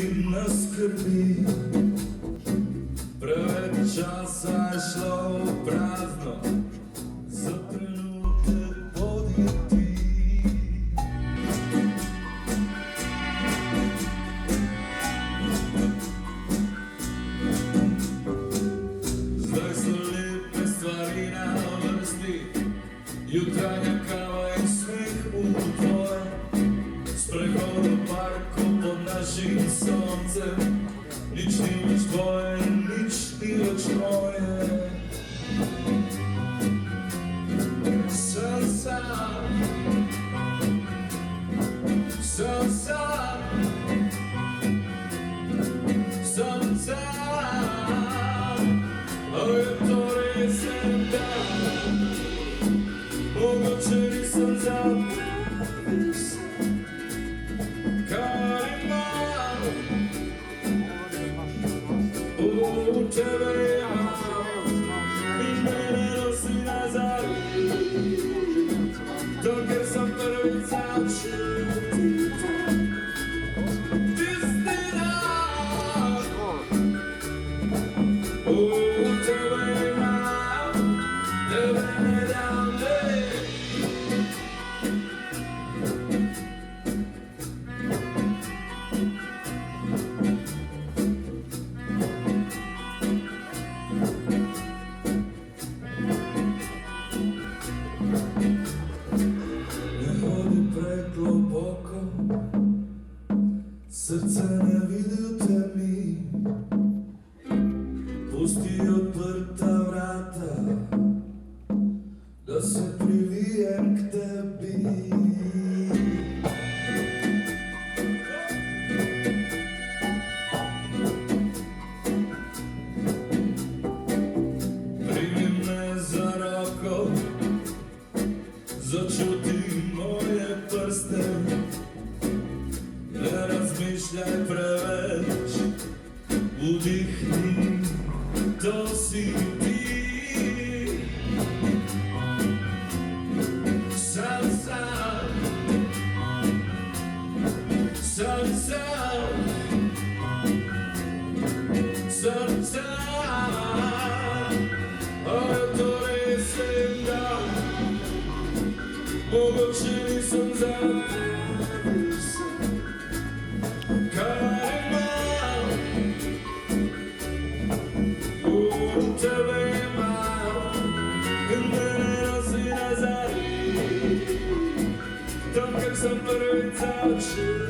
ne skrbi. Preveč časa je šlo v prazno, za trenutek bodi ti. Zdaj so lepe stvari na vrsti, jutranja kava in smeh v tvoje, sprehod v parku pod našim soncem. Nič ni več tvoje, nič ni več moje. Sem sam, sem sam, sem sam. Je to res en dan, mogoče nisem zapisal, kar imam. U tebe imam in mene nosi nazaj, dokler sam prvič začutil tisti dan. U tebe imam, tebe ne dam več. Pregloboko, srce ne vidi v temi, pusti odprta vrata, da se privijem k tebi. Primi me za roko, začuti moje prste, ne razmišljaj preveč, vdihni, to si ti. Sam sam, sam sam, sam sam. Je to res en dan, mogoče nisem zapisal, kar imam. U tebe imam in mene nosi nazaj, tam, kjer sem prvič začel.